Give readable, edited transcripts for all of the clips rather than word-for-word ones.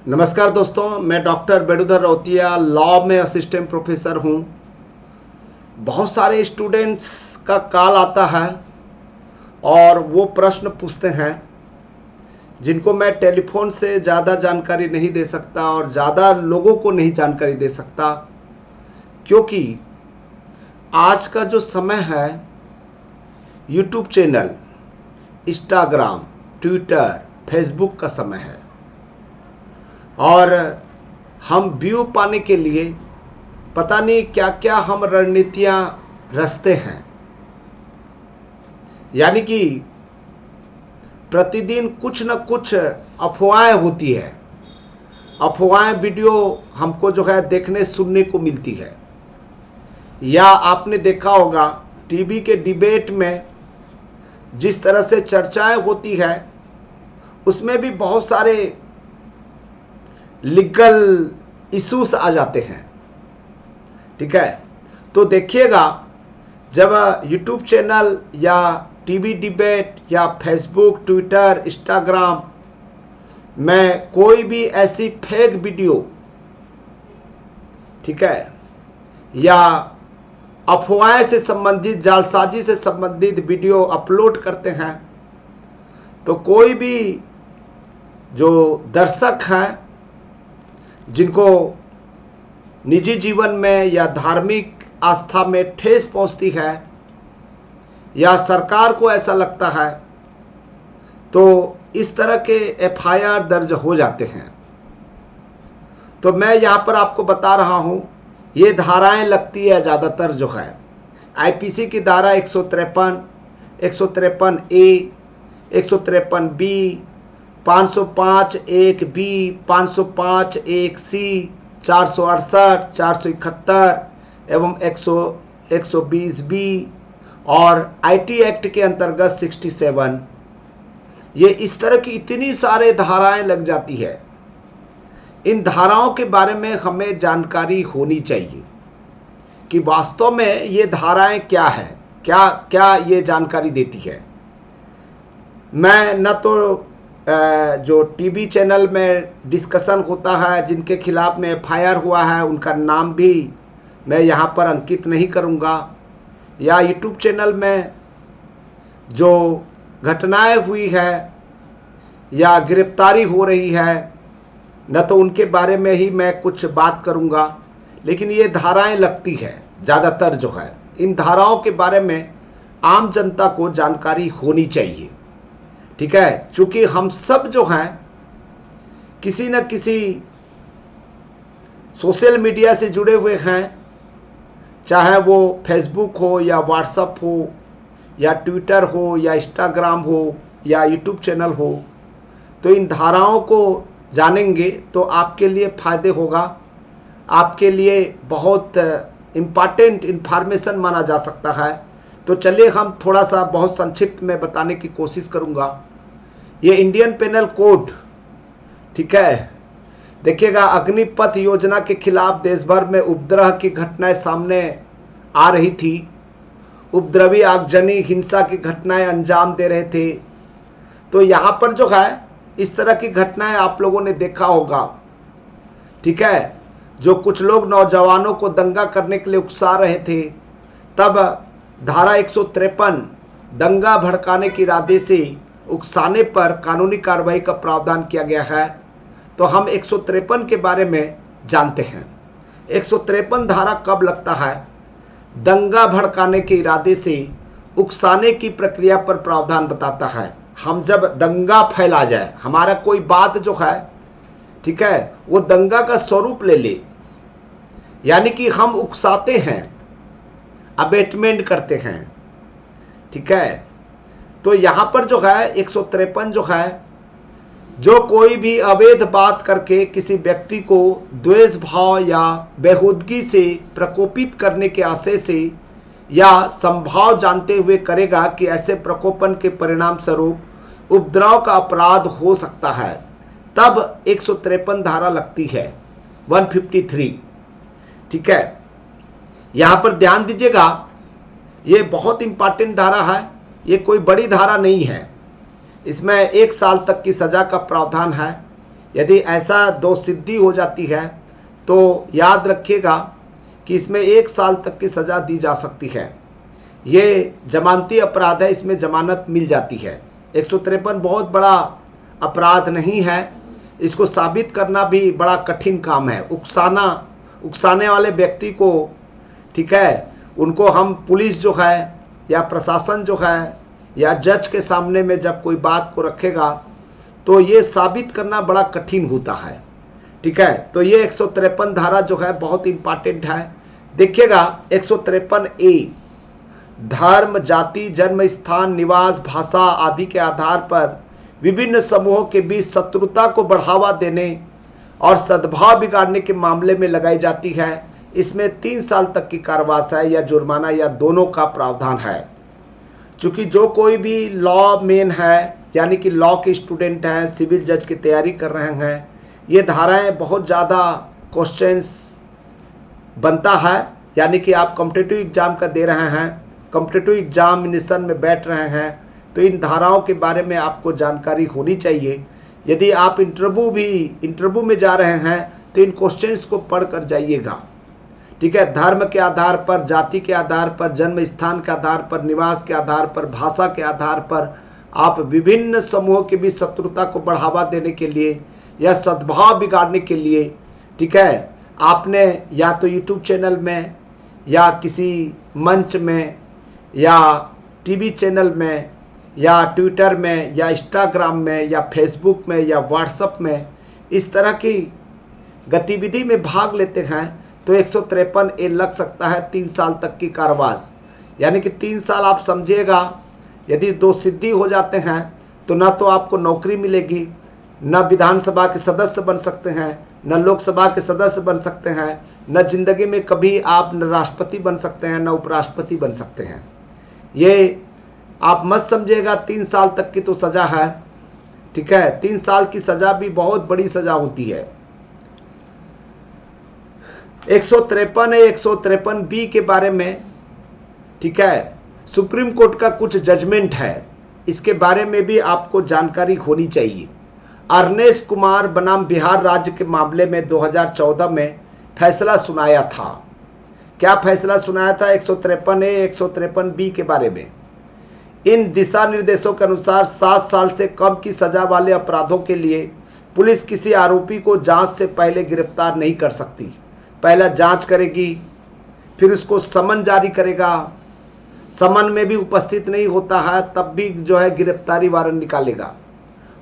नमस्कार दोस्तों, मैं डॉक्टर बेडूधर रौतिया लॉ में असिस्टेंट प्रोफेसर हूं। बहुत सारे स्टूडेंट्स का कॉल आता है और वो प्रश्न पूछते हैं जिनको मैं टेलीफोन से ज़्यादा जानकारी नहीं दे सकता और ज़्यादा लोगों को नहीं जानकारी दे सकता, क्योंकि आज का जो समय है YouTube channel, Instagram, Twitter, Facebook का समय है और हम व्यू पाने के लिए पता नहीं क्या क्या हम रणनीतियां रचते हैं। यानी कि प्रतिदिन कुछ न कुछ अफवाहें होती है। अफवाहें वीडियो हमको जो है देखने सुनने को मिलती है। या आपने देखा होगा टीवी के डिबेट में जिस तरह से चर्चाएं होती है उसमें भी बहुत सारे लीगल इश्यूज आ जाते हैं। ठीक है, तो देखिएगा जब यूट्यूब चैनल या टीवी डिबेट या फेसबुक, ट्विटर, इंस्टाग्राम में कोई भी ऐसी फेक वीडियो, ठीक है, या अफवाहें से संबंधित, जालसाजी से संबंधित वीडियो अपलोड करते हैं, तो कोई भी जो दर्शक हैं जिनको निजी जीवन में या धार्मिक आस्था में ठेस पहुंचती है या सरकार को ऐसा लगता है, तो इस तरह के एफआईआर दर्ज हो जाते हैं। तो मैं यहाँ पर आपको बता रहा हूँ, ये धाराएं लगती है ज़्यादातर जो है आईपीसी की धारा 153, 153 ए, 153 बी, 505 1 बी, 505 1 सी, 468, 471 एवं 120 बी और आईटी एक्ट के अंतर्गत 67। ये इस तरह की इतनी सारे धाराएं लग जाती है। इन धाराओं के बारे में हमें जानकारी होनी चाहिए कि वास्तव में ये धाराएं क्या है, क्या क्या ये जानकारी देती है। मैं न तो जो टीवी चैनल में डिस्कशन होता है जिनके खिलाफ में एफआईआर हुआ है उनका नाम भी मैं यहाँ पर अंकित नहीं करूँगा, या यूट्यूब चैनल में जो घटनाएं हुई है या गिरफ्तारी हो रही है न तो उनके बारे में ही मैं कुछ बात करूँगा। लेकिन ये धाराएं लगती है ज़्यादातर जो है, इन धाराओं के बारे में आम जनता को जानकारी होनी चाहिए। ठीक है, चूंकि हम सब जो हैं किसी न किसी सोशल मीडिया से जुड़े हुए हैं, चाहे वो फेसबुक हो या व्हाट्सएप हो या ट्विटर हो या इंस्टाग्राम हो या यूट्यूब चैनल हो, तो इन धाराओं को जानेंगे तो आपके लिए फ़ायदे होगा, आपके लिए बहुत इम्पॉर्टेंट इन्फॉर्मेशन माना जा सकता है। तो चलिए हम थोड़ा सा बहुत संक्षिप्त में बताने की कोशिश करूंगा। ये इंडियन पेनल कोड, ठीक है, देखिएगा अग्निपथ योजना के खिलाफ देश भर में उपद्रव की घटनाएं सामने आ रही थी। उपद्रवी आगजनी हिंसा की घटनाएं अंजाम दे रहे थे। तो यहाँ पर जो है इस तरह की घटनाएं आप लोगों ने देखा होगा। ठीक है, जो कुछ लोग नौजवानों को दंगा करने के लिए उकसा रहे थे, तब धारा 153 दंगा भड़काने के इरादे से उकसाने पर कानूनी कार्रवाई का प्रावधान किया गया है। तो हम 153 के बारे में जानते हैं। 153 धारा कब लगता है? दंगा भड़काने के इरादे से उकसाने की प्रक्रिया पर प्रावधान बताता है। हम जब दंगा फैला जाए, हमारा कोई बात जो है, ठीक है, वो दंगा का स्वरूप ले ले, यानी कि हम उकसाते हैं, अबेटमेंट करते हैं। ठीक है, तो यहाँ पर जो है 153 जो है, जो कोई भी अवैध बात करके किसी व्यक्ति को द्वेष भाव या बेहूदगी से प्रकोपित करने के आशय से या संभाव जानते हुए करेगा कि ऐसे प्रकोपन के परिणाम स्वरूप उपद्रव का अपराध हो सकता है, तब 153 धारा लगती है, 153। ठीक है, यहाँ पर ध्यान दीजिएगा, ये बहुत इंपॉर्टेंट धारा है, ये कोई बड़ी धारा नहीं है। इसमें 1 साल तक की सज़ा का प्रावधान है। यदि ऐसा दोष सिद्धि हो जाती है तो याद रखिएगा कि इसमें 1 साल तक की सज़ा दी जा सकती है। ये जमानती अपराध है, इसमें जमानत मिल जाती है। 153 बहुत बड़ा अपराध नहीं है, इसको साबित करना भी बड़ा कठिन काम है। उकसाने वाले व्यक्ति को, ठीक है, उनको हम पुलिस जो है या प्रशासन जो है या जज के सामने में जब कोई बात को रखेगा तो ये साबित करना बड़ा कठिन होता है, ठीक है। तो ये 153 धारा जो है बहुत इंपॉर्टेंट है। देखिएगा 153A, धर्म, जाति, जन्म स्थान, निवास, भाषा आदि के आधार पर विभिन्न समूहों के बीच शत्रुता को बढ़ावा देने और सद्भाव बिगाड़ने के मामले में लगाई जाती है। इसमें 3 साल तक की कारावास है या जुर्माना या दोनों का प्रावधान है। चूँकि जो कोई भी लॉ मेन है, यानी कि लॉ के स्टूडेंट हैं, सिविल जज की तैयारी कर रहे हैं, ये धाराएं बहुत ज़्यादा क्वेश्चंस बनता है। यानी कि आप कॉम्पिटिटिव एग्जाम का दे रहे हैं, कॉम्पिटिटिव एग्जामिनेशन में बैठ रहे हैं, तो इन धाराओं के बारे में आपको जानकारी होनी चाहिए। यदि आप इंटरव्यू में जा रहे हैं तो इन क्वेश्चंस को पढ़ कर जाइएगा, ठीक है। धर्म के आधार पर, जाति के आधार पर, जन्म स्थान के आधार पर, निवास के आधार पर, भाषा के आधार पर आप विभिन्न समूहों के बीच शत्रुता को बढ़ावा देने के लिए या सद्भाव बिगाड़ने के लिए, ठीक है, आपने या तो यूट्यूब चैनल में या किसी मंच में या टीवी चैनल में या ट्विटर में या इंस्टाग्राम में या फेसबुक में या व्हाट्सएप में इस तरह की गतिविधि में भाग लेते हैं तो 153A लग सकता है 3 साल तक की कारावास। यानी कि 3 साल आप समझिएगा। यदि दोष सिद्धि हो जाते हैं तो ना तो आपको नौकरी मिलेगी, न विधानसभा के सदस्य बन सकते हैं, न लोकसभा के सदस्य बन सकते हैं, न जिंदगी में कभी आप न राष्ट्रपति बन सकते हैं, न उपराष्ट्रपति बन सकते हैं। ये आप मत समझिएगा 3 साल तक की तो सज़ा है, ठीक है। 3 साल की सज़ा भी बहुत बड़ी सज़ा होती है। 153B के बारे में, ठीक है, सुप्रीम कोर्ट का कुछ जजमेंट है, इसके बारे में भी आपको जानकारी होनी चाहिए। अर्नेश कुमार बनाम बिहार राज्य के मामले में 2014 में फैसला सुनाया था। क्या फैसला सुनाया था? 153A 153B के बारे में। इन दिशा निर्देशों के अनुसार 7 साल से कम की सजा वाले अपराधों के लिए पुलिस किसी आरोपी को जांच से पहले गिरफ्तार नहीं कर सकती। पहला जांच करेगी, फिर उसको समन जारी करेगा, समन में भी उपस्थित नहीं होता है तब भी जो है गिरफ्तारी वारंट निकालेगा,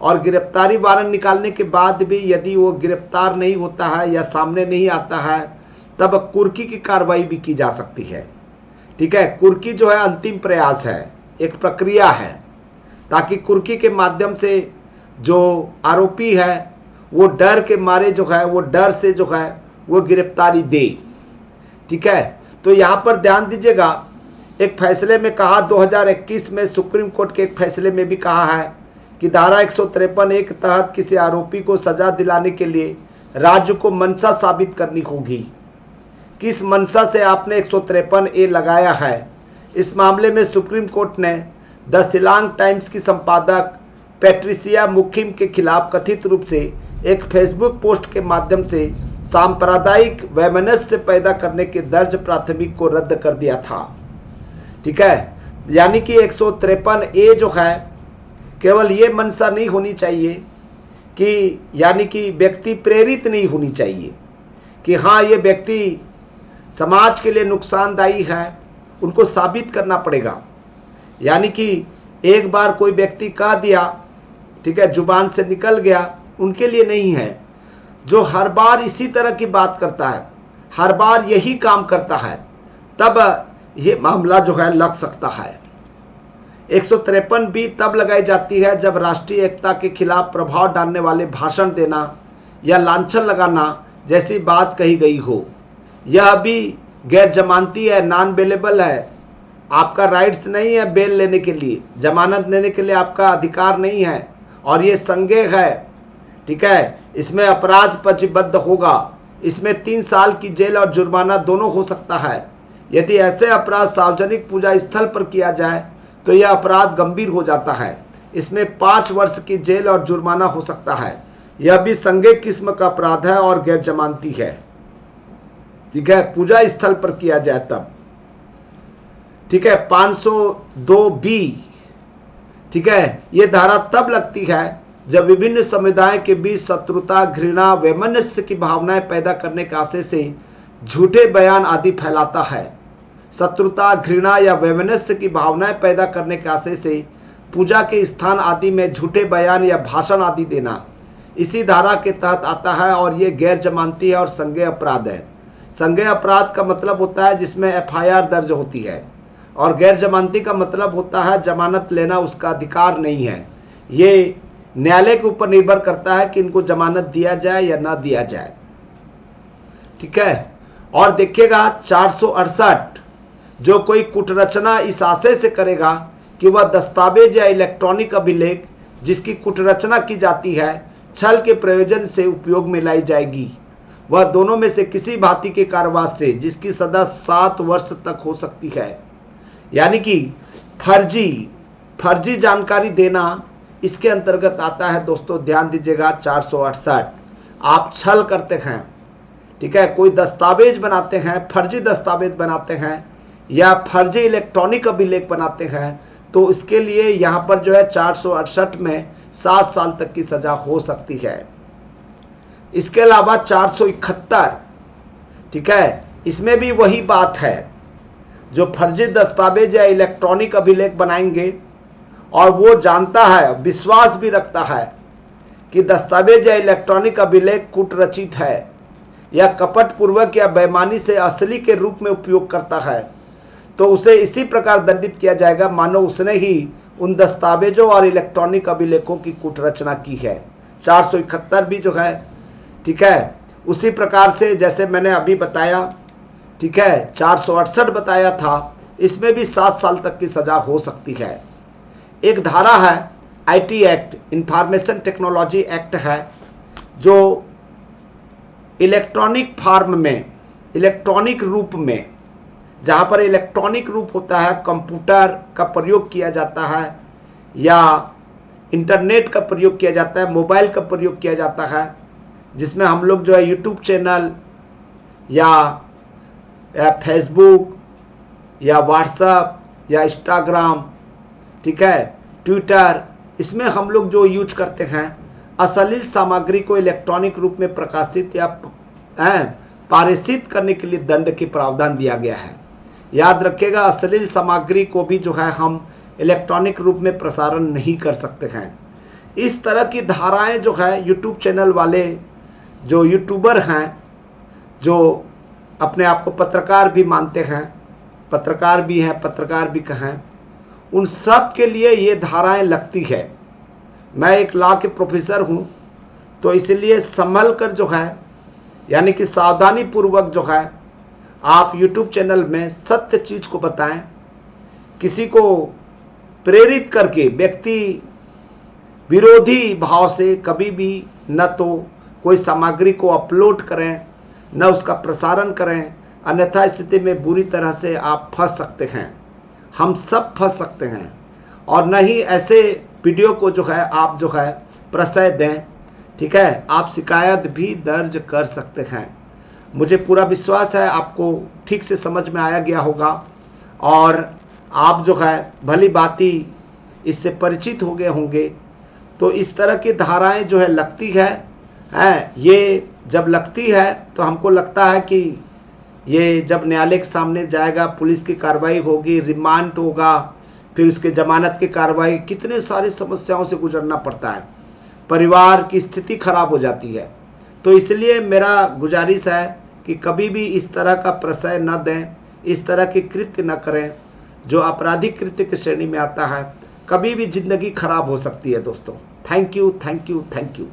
और गिरफ्तारी वारंट निकालने के बाद भी यदि वो गिरफ्तार नहीं होता है या सामने नहीं आता है तब कुर्की की कार्रवाई भी की जा सकती है, ठीक है। कुर्की जो है अंतिम प्रयास है, एक प्रक्रिया है, ताकि कुर्की के माध्यम से जो आरोपी है वो डर के मारे जो है, वो डर से जो है वो गिरफ्तारी दे, ठीक है। तो यहाँ पर ध्यान दीजिएगा, एक फैसले में कहा 2021 में सुप्रीम कोर्ट के एक फैसले में भी कहा है कि धारा 153A के तहत किसी आरोपी को सजा दिलाने के लिए राज्य को मंशा साबित करनी होगी। किस मंशा से आपने 153A लगाया है? इस मामले में सुप्रीम कोर्ट ने द शिलांग टाइम्स की संपादक पैट्रिसिया मुखिम के खिलाफ कथित रूप से एक फेसबुक पोस्ट के माध्यम से सांप्रदायिक वैमनस्य पैदा करने के दर्ज प्राथमिक को रद्द कर दिया था, ठीक है। यानी कि 153A जो है केवल ये मंशा नहीं होनी चाहिए कि, यानी कि व्यक्ति प्रेरित नहीं होनी चाहिए कि हाँ ये व्यक्ति समाज के लिए नुकसानदायी है, उनको साबित करना पड़ेगा। यानी कि एक बार कोई व्यक्ति कह दिया, ठीक है, जुबान से निकल गया, उनके लिए नहीं है। जो हर बार इसी तरह की बात करता है, हर बार यही काम करता है, तब ये मामला जो है लग सकता है। 153B तब लगाई जाती है जब राष्ट्रीय एकता के खिलाफ प्रभाव डालने वाले भाषण देना या लांछन लगाना जैसी बात कही गई हो। यह भी गैर जमानती है, नॉन बेलेबल है, आपका राइट्स नहीं है बेल लेने के लिए, जमानत लेने के लिए आपका अधिकार नहीं है, और ये संज्ञेय है, ठीक है। इसमें अपराध पंजीबद्ध होगा, इसमें 3 साल की जेल और जुर्माना दोनों हो सकता है। यदि ऐसे अपराध सार्वजनिक पूजा स्थल पर किया जाए तो यह अपराध गंभीर हो जाता है, इसमें 5 वर्ष की जेल और जुर्माना हो सकता है। यह भी संज्ञेय किस्म का अपराध है और गैर जमानती है। ठीक है, पूजा स्थल पर किया जाए तब। ठीक है, 502B, ठीक है, यह धारा तब लगती है जब विभिन्न समुदाय के बीच शत्रुता, घृणा, वैमनस्य की भावनाएं पैदा करने के आशय से झूठे बयान आदि फैलाता है। शत्रुता, घृणा या वैमनस्य की भावनाएं पैदा करने के आशय से पूजा के स्थान आदि में झूठे बयान या भाषण आदि देना इसी धारा के तहत आता है और ये गैर जमानती है और संज्ञेय अपराध है। संज्ञेय अपराध का मतलब होता है जिसमें FIR दर्ज होती है, और गैर जमानती का मतलब होता है जमानत लेना उसका अधिकार नहीं है। ये न्यायालय के ऊपर निर्भर करता है कि इनको जमानत दिया जाए या ना दिया जाए। ठीक है, और देखिएगा 468, जो कोई कुटरचना इस आशय से करेगा कि वह दस्तावेज या इलेक्ट्रॉनिक अभिलेख जिसकी कुटरचना की जाती है छल के प्रयोजन से उपयोग में लाई जाएगी, वह दोनों में से किसी भांति के कारोबार से जिसकी सजा 7 वर्ष तक हो सकती है। यानी कि फर्जी जानकारी देना इसके अंतर्गत आता है। दोस्तों ध्यान दीजिएगा, 468 आप छल करते हैं, ठीक है, कोई दस्तावेज बनाते हैं, फर्जी दस्तावेज बनाते हैं या फर्जी इलेक्ट्रॉनिक अभिलेख बनाते हैं, तो इसके लिए यहाँ पर जो है 468 में 7 साल तक की सजा हो सकती है। इसके अलावा 471, ठीक है, इसमें भी वही बात है, जो फर्जी दस्तावेज या इलेक्ट्रॉनिक अभिलेख बनाएंगे और वो जानता है, विश्वास भी रखता है कि दस्तावेज या इलेक्ट्रॉनिक अभिलेख कूटरचित है या कपटपूर्वक या बेईमानी से असली के रूप में उपयोग करता है, तो उसे इसी प्रकार दंडित किया जाएगा मानो उसने ही उन दस्तावेजों और इलेक्ट्रॉनिक अभिलेखों की कूटरचना की है। 471 भी जो है, ठीक है, उसी प्रकार से जैसे मैंने अभी बताया, ठीक है, 468 बताया था, इसमें भी 7 साल तक की सजा हो सकती है। एक धारा है IT act, information technology act है, जो इलेक्ट्रॉनिक फॉर्म में, इलेक्ट्रॉनिक रूप में, जहाँ पर इलेक्ट्रॉनिक रूप होता है, कंप्यूटर का प्रयोग किया जाता है या इंटरनेट का प्रयोग किया जाता है, मोबाइल का प्रयोग किया जाता है, जिसमें हम लोग जो है यूट्यूब चैनल या फेसबुक या व्हाट्सएप या इंस्टाग्राम, ठीक है, ट्विटर, इसमें हम लोग जो यूज करते हैं, अश्लील सामग्री को इलेक्ट्रॉनिक रूप में प्रकाशित या पारित करने के लिए दंड के प्रावधान दिया गया है। याद रखिएगा, अश्लील सामग्री को भी जो है हम इलेक्ट्रॉनिक रूप में प्रसारण नहीं कर सकते हैं। इस तरह की धाराएं जो है यूट्यूब चैनल वाले जो यूट्यूबर हैं, जो अपने आप को पत्रकार भी मानते हैं, पत्रकार भी हैं, पत्रकार भी कहें, उन सब के लिए ये धाराएं लगती है। मैं एक लॉ के प्रोफेसर हूँ, तो इसलिए संभल कर जो है, यानी कि सावधानी पूर्वक जो है आप YouTube चैनल में सत्य चीज़ को बताएं। किसी को प्रेरित करके व्यक्ति विरोधी भाव से कभी भी न तो कोई सामग्री को अपलोड करें, न उसका प्रसारण करें, अन्यथा स्थिति में बुरी तरह से आप फंस सकते हैं, हम सब फंस सकते हैं। और न ही ऐसे वीडियो को जो है आप जो है प्रशय दें, ठीक है, आप शिकायत भी दर्ज कर सकते हैं। मुझे पूरा विश्वास है आपको ठीक से समझ में आया गया होगा और आप जो है भली भांति इससे परिचित हो गए होंगे। तो इस तरह की धाराएं जो है लगती है, ये जब लगती है तो हमको लगता है कि ये जब न्यायालय के सामने जाएगा, पुलिस की कार्रवाई होगी, रिमांड होगा, फिर उसके जमानत की कार्रवाई, कितने सारी समस्याओं से गुजरना पड़ता है, परिवार की स्थिति खराब हो जाती है। तो इसलिए मेरा गुजारिश है कि कभी भी इस तरह का प्रशय न दें, इस तरह के कृत्य न करें जो आपराधिक कृत्य की श्रेणी में आता है। कभी भी जिंदगी खराब हो सकती है दोस्तों। Thank you, thank you, thank you.